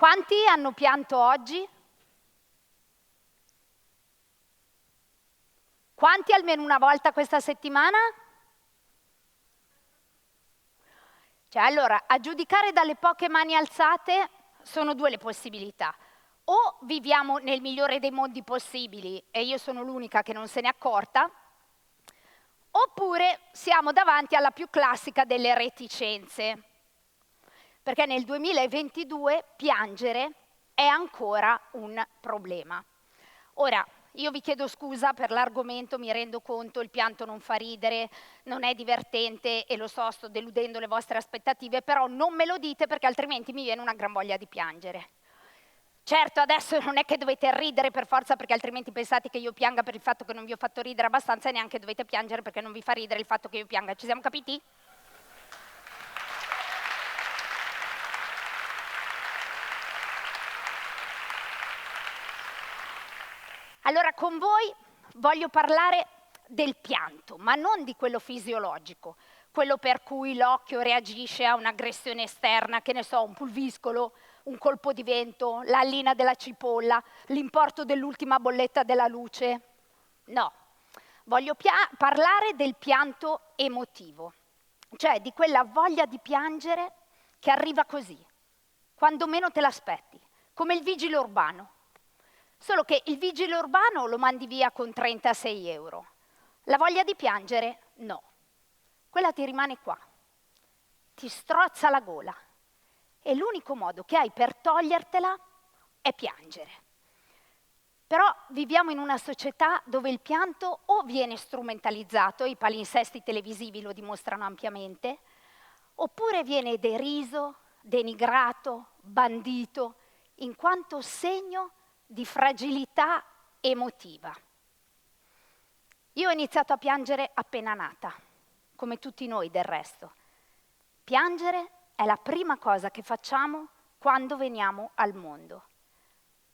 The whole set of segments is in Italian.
Quanti hanno pianto oggi? Quanti almeno una volta questa settimana? Cioè, allora, a giudicare dalle poche mani alzate, sono due le possibilità. O viviamo nel migliore dei mondi possibili, e io sono l'unica che non se n'è accorta, oppure siamo davanti alla più classica delle reticenze. Perché nel 2022 piangere è ancora un problema. Ora, io vi chiedo scusa per l'argomento, mi rendo conto, il pianto non fa ridere, non è divertente e lo so, sto deludendo le vostre aspettative, però non me lo dite perché altrimenti mi viene una gran voglia di piangere. Certo, adesso non è che dovete ridere per forza perché altrimenti pensate che io pianga per il fatto che non vi ho fatto ridere abbastanza e neanche dovete piangere perché non vi fa ridere il fatto che io pianga. Ci siamo capiti? Allora con voi voglio parlare del pianto, ma non di quello fisiologico, quello per cui l'occhio reagisce a un'aggressione esterna, che ne so, un pulviscolo, un colpo di vento, l'allina della cipolla, l'importo dell'ultima bolletta della luce. No, voglio parlare del pianto emotivo, cioè di quella voglia di piangere che arriva così, quando meno te l'aspetti, come il vigile urbano. Solo che il vigile urbano lo mandi via con 36 euro. La voglia di piangere, no. Quella ti rimane qua, ti strozza la gola e l'unico modo che hai per togliertela è piangere. Però viviamo in una società dove il pianto o viene strumentalizzato, i palinsesti televisivi lo dimostrano ampiamente, oppure viene deriso, denigrato, bandito, in quanto segno di fragilità emotiva. Io ho iniziato a piangere appena nata, come tutti noi del resto. Piangere è la prima cosa che facciamo quando veniamo al mondo.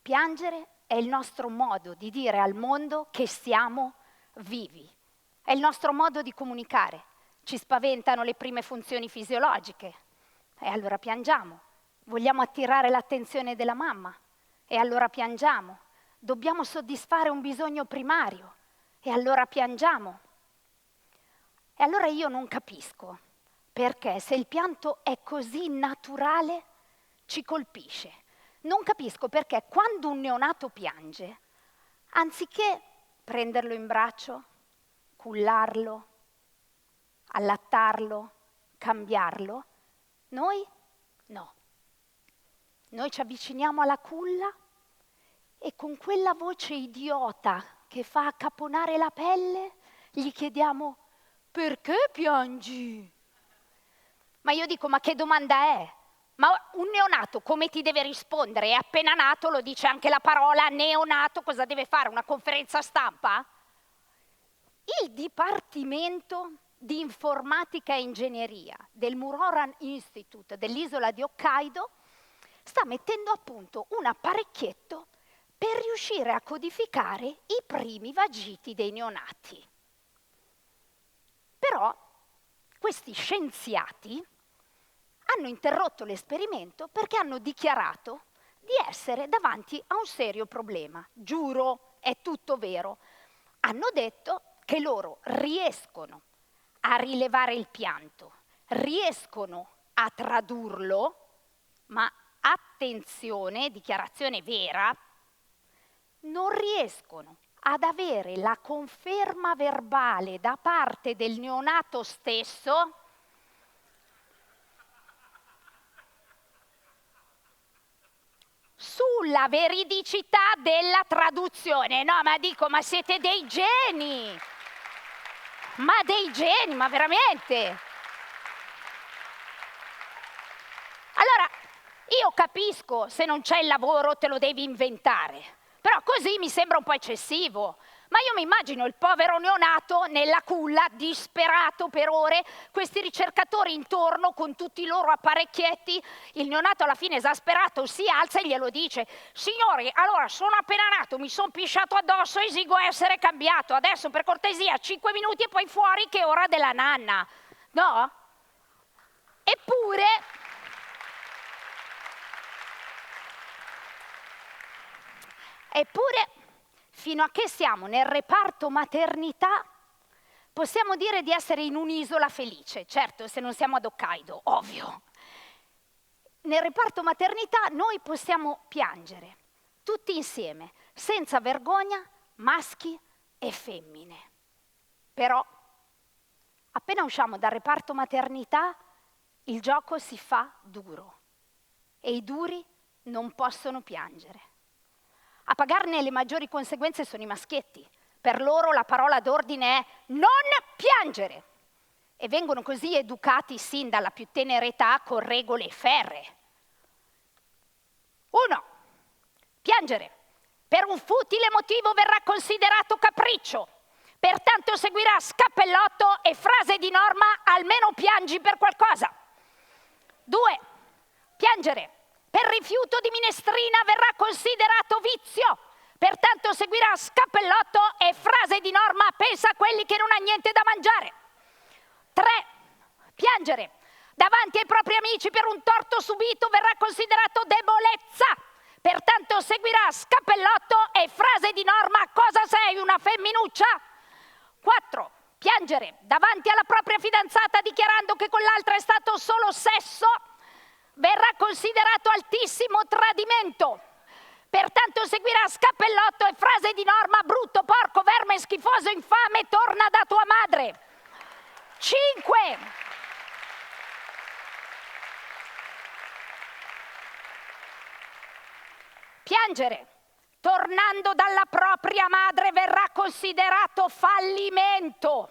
Piangere è il nostro modo di dire al mondo che siamo vivi. È il nostro modo di comunicare. Ci spaventano le prime funzioni fisiologiche e allora piangiamo. Vogliamo attirare l'attenzione della mamma e allora piangiamo. Dobbiamo soddisfare un bisogno primario e allora piangiamo. E allora io non capisco perché se il pianto è così naturale ci colpisce. Non capisco perché quando un neonato piange, anziché prenderlo in braccio, cullarlo, allattarlo, cambiarlo, noi no. Noi ci avviciniamo alla culla e con quella voce idiota che fa accaponare la pelle gli chiediamo: perché piangi? Ma io dico, ma che domanda è? Ma un neonato come ti deve rispondere? È appena nato, lo dice anche la parola neonato, cosa deve fare? Una conferenza stampa? Il Dipartimento di Informatica e Ingegneria del Muroran Institute dell'isola di Hokkaido sta mettendo a punto un apparecchietto per riuscire a codificare i primi vagiti dei neonati. Però questi scienziati hanno interrotto l'esperimento perché hanno dichiarato di essere davanti a un serio problema. Giuro, è tutto vero. Hanno detto che loro riescono a rilevare il pianto, riescono a tradurlo, ma attenzione, dichiarazione vera, non riescono ad avere la conferma verbale da parte del neonato stesso sulla veridicità della traduzione. No, ma dico, ma siete dei geni! Ma dei geni, ma veramente! Allora, io capisco, se non c'è il lavoro te lo devi inventare, però così mi sembra un po' eccessivo. Ma io mi immagino il povero neonato nella culla, disperato per ore, questi ricercatori intorno con tutti i loro apparecchietti, il neonato alla fine esasperato si alza e glielo dice: signori, allora sono appena nato, mi sono pisciato addosso, esigo essere cambiato, adesso per cortesia 5 minuti e poi fuori che è ora della nanna. No? Eppure Eppure, fino a che siamo nel reparto maternità, possiamo dire di essere in un'isola felice, certo se non siamo ad Hokkaido, ovvio. Nel reparto maternità noi possiamo piangere, tutti insieme, senza vergogna, maschi e femmine. Però, appena usciamo dal reparto maternità, il gioco si fa duro e i duri non possono piangere. A pagarne le maggiori conseguenze sono i maschietti. Per loro la parola d'ordine è non piangere. E vengono così educati sin dalla più tenera età con regole ferree. 1. Piangere. Per un futile motivo verrà considerato capriccio. Pertanto seguirà scappellotto e frase di norma, almeno piangi per qualcosa. 2. Piangere. Per rifiuto di minestrina verrà considerato vizio. Pertanto seguirà scappellotto e frase di norma, pensa a quelli che non ha niente da mangiare. 3. Piangere. Davanti ai propri amici per un torto subito verrà considerato debolezza. Pertanto seguirà scappellotto e frase di norma, cosa sei, una femminuccia? 4. Piangere. Davanti alla propria fidanzata dichiarando che con l'altra è stato solo sesso, verrà considerato altissimo tradimento. Pertanto seguirà scappellotto e frase di norma, brutto, porco, verme, schifoso, infame, torna da tua madre. 5. Piangere. Tornando dalla propria madre verrà considerato fallimento.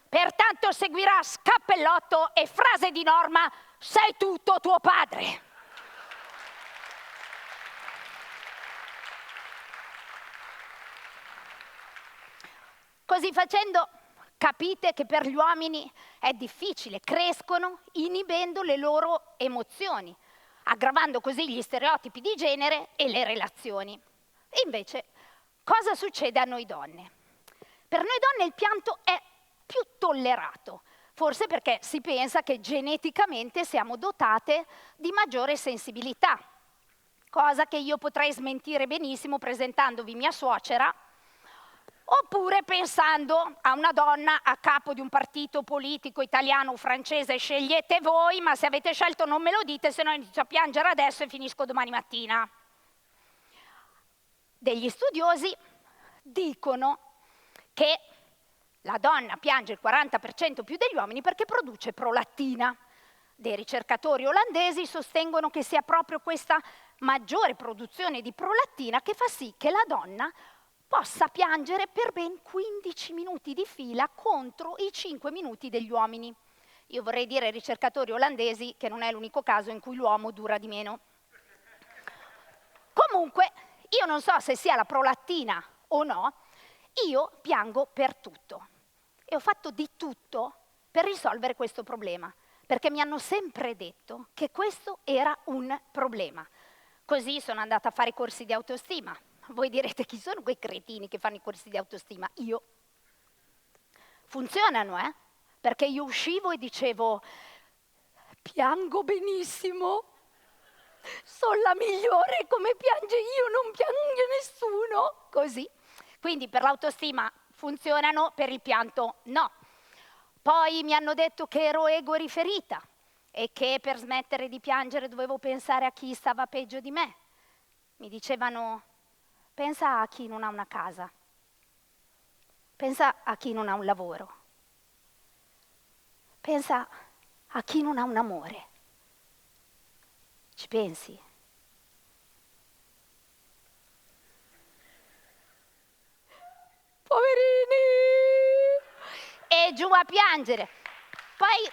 Pertanto seguirà scappellotto e frase di norma, sei tutto tuo padre. Così facendo capite che per gli uomini è difficile, crescono inibendo le loro emozioni, aggravando così gli stereotipi di genere e le relazioni. E invece, cosa succede a noi donne? Per noi donne il pianto è più tollerato, forse perché si pensa che geneticamente siamo dotate di maggiore sensibilità, cosa che io potrei smentire benissimo presentandovi mia suocera, oppure pensando a una donna a capo di un partito politico italiano o francese, scegliete voi, ma se avete scelto non me lo dite, se no inizio a piangere adesso e finisco domani mattina. Degli studiosi dicono che la donna piange il 40% più degli uomini perché produce prolattina. Dei ricercatori olandesi sostengono che sia proprio questa maggiore produzione di prolattina che fa sì che la donna possa piangere per ben 15 minuti di fila contro i 5 minuti degli uomini. Io vorrei dire ai ricercatori olandesi che non è l'unico caso in cui l'uomo dura di meno. Comunque, io non so se sia la prolattina o no, io piango per tutto. E ho fatto di tutto per risolvere questo problema, perché mi hanno sempre detto che questo era un problema. Così sono andata a fare corsi di autostima. Voi direte, chi sono quei cretini che fanno i corsi di autostima? Io. Funzionano, Perché io uscivo e dicevo, piango benissimo, sono la migliore, come piange io, non piange nessuno, così. Quindi per l'autostima funzionano, per il pianto no. Poi mi hanno detto che ero ego-riferita e che per smettere di piangere dovevo pensare a chi stava peggio di me. Mi dicevano, pensa a chi non ha una casa, pensa a chi non ha un lavoro, pensa a chi non ha un amore. Ci pensi? Poverini! E giù a piangere. Poi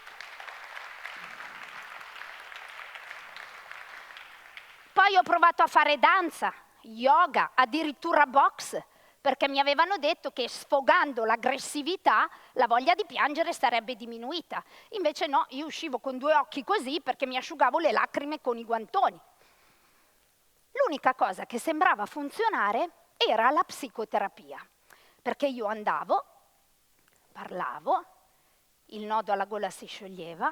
ho provato a fare danza, yoga, addirittura box, perché mi avevano detto che sfogando l'aggressività la voglia di piangere sarebbe diminuita. Invece no, io uscivo con 2 occhi così perché mi asciugavo le lacrime con i guantoni. L'unica cosa che sembrava funzionare era la psicoterapia, perché io andavo, parlavo, il nodo alla gola si scioglieva,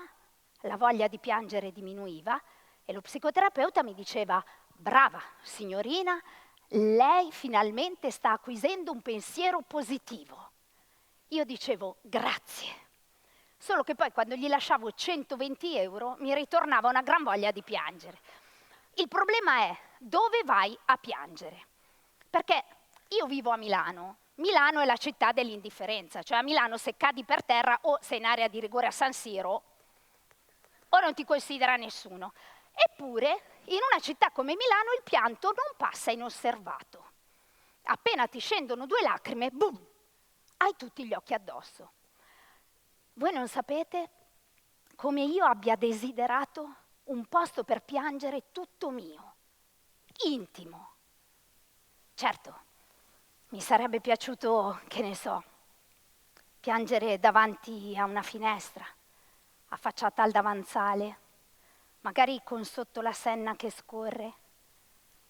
la voglia di piangere diminuiva e lo psicoterapeuta mi diceva, brava signorina, lei finalmente sta acquisendo un pensiero positivo. Io dicevo grazie. Solo che poi quando gli lasciavo 120 euro mi ritornava una gran voglia di piangere. Il problema è dove vai a piangere? Perché io vivo a Milano. Milano è la città dell'indifferenza, cioè a Milano se cadi per terra o sei in area di rigore a San Siro o non ti considera nessuno. Eppure in una città come Milano il pianto non passa inosservato. Appena ti scendono 2 lacrime, boom, hai tutti gli occhi addosso. Voi non sapete come io abbia desiderato un posto per piangere tutto mio, intimo. Certo, mi sarebbe piaciuto, che ne so, piangere davanti a una finestra, affacciata al davanzale, magari con sotto la Senna che scorre,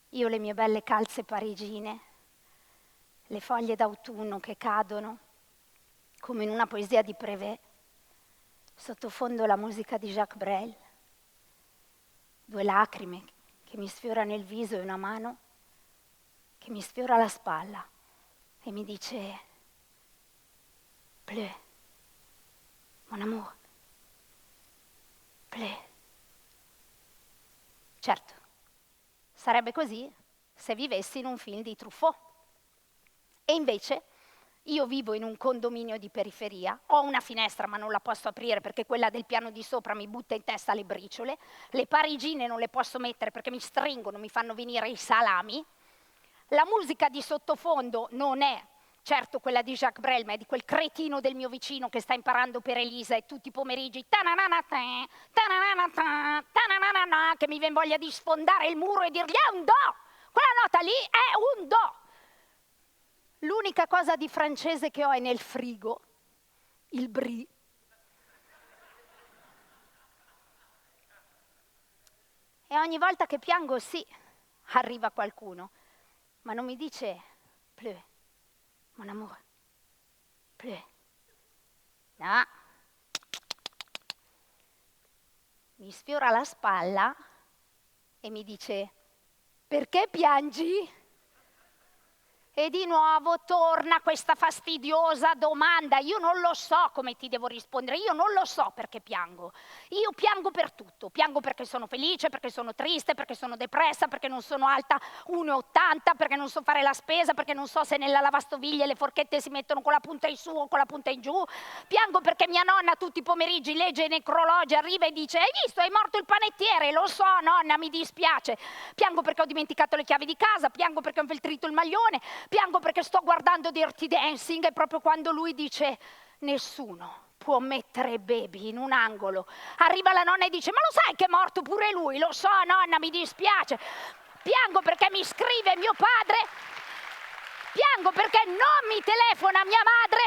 io le mie belle calze parigine, le foglie d'autunno che cadono, come in una poesia di Prévert, sottofondo la musica di Jacques Brel, 2 lacrime che mi sfiorano il viso e una mano che mi sfiora la spalla e mi dice «Pleure, mon amour, pleure». Certo, sarebbe così se vivessi in un film di Truffaut. E invece io vivo in un condominio di periferia, ho una finestra ma non la posso aprire perché quella del piano di sopra mi butta in testa le briciole, le parigine non le posso mettere perché mi stringono, mi fanno venire i salami, la musica di sottofondo non è certo quella di Jacques Brel, ma è di quel cretino del mio vicino che sta imparando per Elisa e tutti i pomeriggi che mi viene voglia di sfondare il muro e dirgli è un do, quella nota lì è un do. L'unica cosa di francese che ho è nel frigo, il brie. E ogni volta che piango, sì, arriva qualcuno, ma non mi dice «Pleure, mon amour, pleure». No. Mi sfiora la spalla e mi dice «Perché piangi?» E di nuovo torna questa fastidiosa domanda. Io non lo so come ti devo rispondere, io non lo so perché piango. Io piango per tutto, piango perché sono felice, perché sono triste, perché sono depressa, perché non sono alta 1,80, perché non so fare la spesa, perché non so se nella lavastoviglie le forchette si mettono con la punta in su o con la punta in giù. Piango perché mia nonna tutti i pomeriggi legge i necrologi, arriva e dice «Hai visto, è morto il panettiere?» «Lo so nonna, mi dispiace». Piango perché ho dimenticato le chiavi di casa, piango perché ho infeltrito il maglione, piango perché sto guardando Dirty Dancing e proprio quando lui dice nessuno può mettere Baby in un angolo, arriva la nonna e dice ma lo sai che è morto pure lui? Lo so nonna, mi dispiace. Piango perché mi scrive mio padre, piango perché non mi telefona mia madre,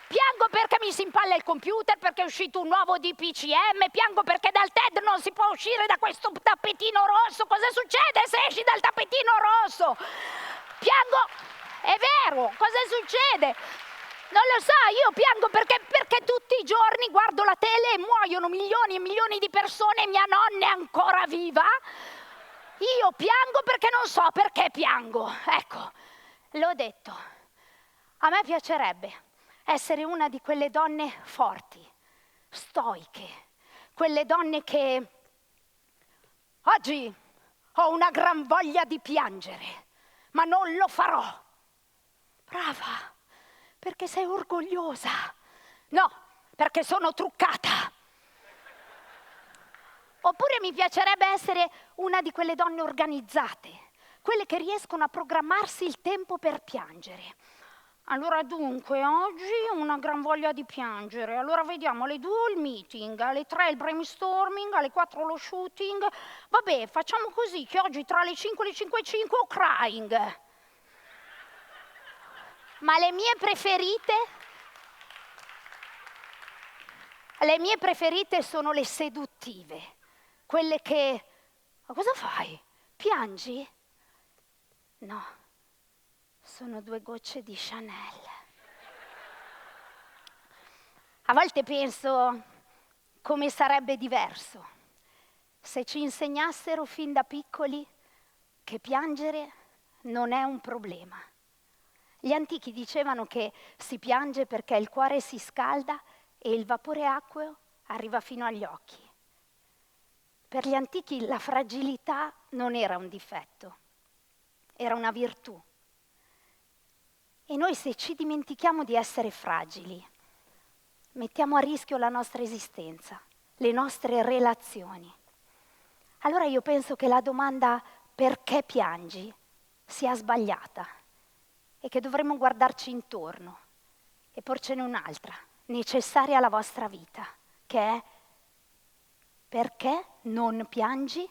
piango perché mi si impalla il computer, perché è uscito un nuovo DPCM, piango perché dal TED non si può uscire da questo tappetino rosso. Cosa succede se esci dal tappetino rosso? Piango, è vero, cosa succede? Non lo so, io piango perché tutti i giorni guardo la tele e muoiono milioni e milioni di persone e mia nonna è ancora viva. Io piango perché non so perché piango. Ecco, l'ho detto. A me piacerebbe essere una di quelle donne forti, stoiche, quelle donne che oggi ho una gran voglia di piangere, ma non lo farò. Brava, perché sei orgogliosa. No, perché sono truccata. Oppure mi piacerebbe essere una di quelle donne organizzate, quelle che riescono a programmarsi il tempo per piangere. Allora dunque, oggi ho una gran voglia di piangere. Allora vediamo, alle 2 il meeting, alle 3 il brainstorming, alle 4 lo shooting. Vabbè, facciamo così, che oggi tra le 5 e le 5:05 ho crying. Ma le mie preferite sono le seduttive, quelle che... Ma cosa fai? Piangi? No, sono 2 gocce di Chanel. A volte penso come sarebbe diverso se ci insegnassero fin da piccoli che piangere non è un problema. Gli antichi dicevano che si piange perché il cuore si scalda e il vapore acqueo arriva fino agli occhi. Per gli antichi la fragilità non era un difetto, era una virtù. E noi se ci dimentichiamo di essere fragili, mettiamo a rischio la nostra esistenza, le nostre relazioni. Allora io penso che la domanda perché piangi sia sbagliata e che dovremmo guardarci intorno e porcene un'altra, necessaria alla vostra vita, che è perché non piangi?